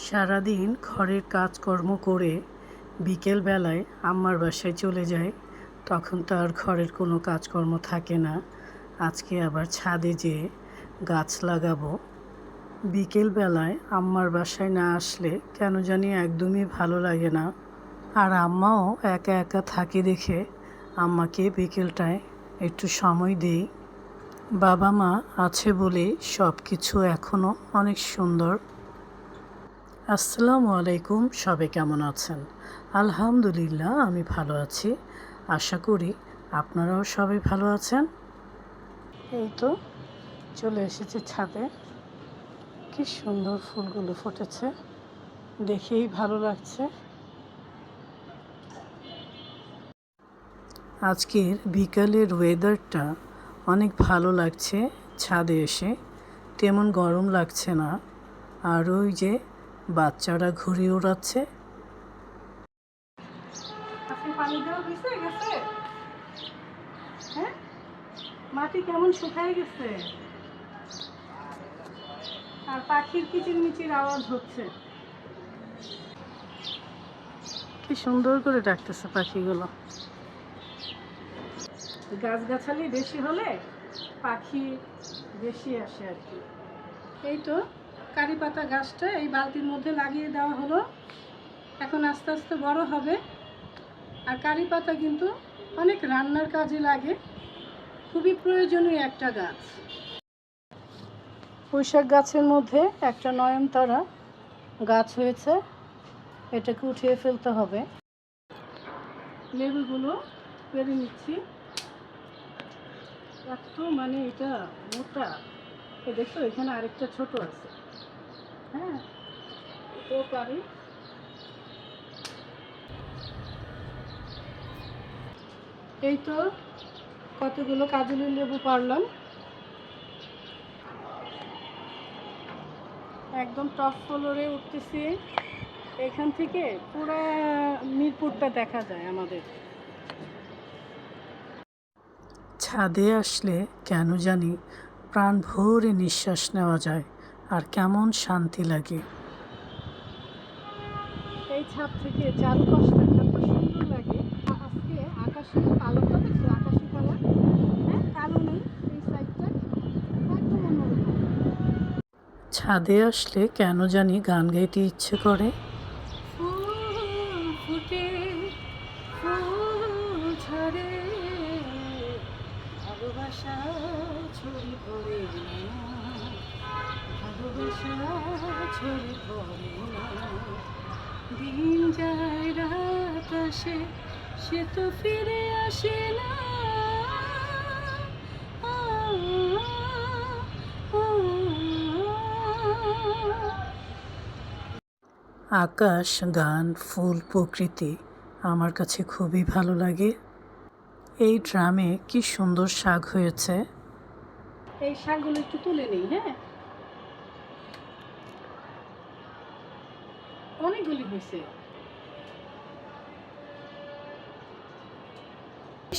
সারাদিন ঘরের কাজকর্ম করে বিকেলবেলায় আম্মার বাসায় চলে যায়। তখন তো আর ঘরের কোনো কাজকর্ম থাকে না। আজকে আবার ছাদে যেয়ে গাছ লাগাবো। বিকেলবেলায় আম্মার বাসায় না আসলে কেন জানি একদমই ভালো লাগে না। আর আম্মাও একা একা থাকে দেখে আম্মাকে বিকেলটায় একটু সময় দেই। বাবা মা আছে বলে সব কিছু এখনও অনেক সুন্দর। আসসালামু আলাইকুম, সবাই কেমন আছেন? আলহামদুলিল্লাহ, আমি ভালো আছি। আশা করি আপনারাও সবাই ভালো আছেন। এই তো চলে এসেছি ছাদে। কি সুন্দর ফুলগুলো ফুটেছে, দেখেই ভালো লাগছে। আজকের বিকালের ওয়েদারটা অনেক ভালো লাগছে। ছাদে এসে তেমন গরম লাগছে না। আর ওই যে বাচ্চারা ঘুরে ওড়াচ্ছে। পানি দেওয়া হয়েছে গেছে? হ্যাঁ, মাটি কেমন শুকায় গেছে, আর পাখির কিচিরমিচির আওয়াজ হচ্ছে। কি সুন্দর করে ডাকতেছে পাখিগুলো। গাছগাছালি বেশি হলে পাখি বেশি আসে আর কি। এই তো কারি পাতা গাছটা এই বালতির মধ্যে লাগিয়ে দেওয়া হলো। এখন আস্তে আস্তে বড় হবে। আর কারি পাতা কিন্তু অনেক রান্নার কাজে লাগে, খুবই প্রয়োজনীয় একটা গাছ। পুঁইশাক গাছের মধ্যে একটা নয়নতারা গাছ হয়েছে, এটাকে উঠিয়ে ফেলতে হবে। লেবুগুলো পেরে নিচ্ছি। এত মানে এটা মোটা, দেখো এখানে আরেকটা ছোট আছে। হ্যাঁ, এটাও পারি। এই তো কতগুলো কাজুলি লেবু পারলাম। একদম টপ ফ্লোরে উঠতেছি। এখান থেকে পুরো মিরপুরটা দেখা যায় আমাদের। ছাদে আসলে কেন জানি প্রাণ ভরে নিঃশ্বাস নেওয়া যায়, আর কেমন শান্তি লাগে। এই ছাদ থেকে চারপাশটা কত সুন্দর লাগে। আজকে আকাশের কালোটা দেখছো, আকাশি কালার। হ্যাঁ, কালো নেই এই সাইডটা, একদম অন্যরকম। ছাদে আসলে কেন জানি গান গাইতে ইচ্ছে করে। ফুল ফুটে ফুল ঝরে, ভালোবাসা ছড়ি পড়ে না, ভালোবাসা ছড়ি পড়ে না। দিন যায় রাত আসে, সে তো ফিরে আসে না। আকাশ, গান, ফুল, প্রকৃতি আমার কাছে খুবই ভালো লাগে। এই ড্রামে কি সুন্দর শাক হয়েছে। এই শাকগুলো একটু তুলে নিই। হ্যাঁ, অনেকগুলি হয়েছে।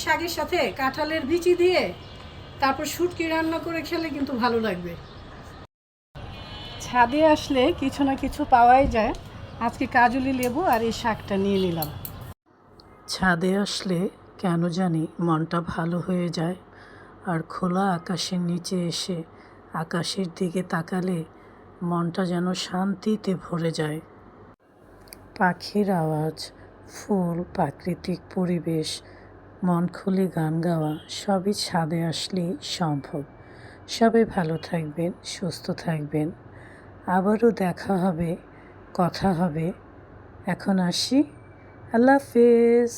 শাকের সাথে কাঁঠালের বিচি দিয়ে তারপর শুটকি রান্না করে খেলে কিন্তু ভালো লাগবে। ছাদে আসলে কিছু না কিছু পাওয়াই যায়। আজকে কাজুলি লেবু আর এই শাকটা নিয়ে নিলাম। ছাদে আসলে কেন জানি মনটা ভালো হয়ে যায়। আর খোলা আকাশের নিচে এসে আকাশের দিকে তাকালে মনটা যেন শান্তিতে ভরে যায়। পাখির আওয়াজ, ফুল, প্রাকৃতিক পরিবেশ, মন খুলে গান গাওয়া সবই ছাদে আসলেই সম্ভব। সবাই ভালো থাকবেন, সুস্থ থাকবেন। আবারও দেখা হবে, কথা হবে। এখন আসি, আল্লাহ হাফেজ।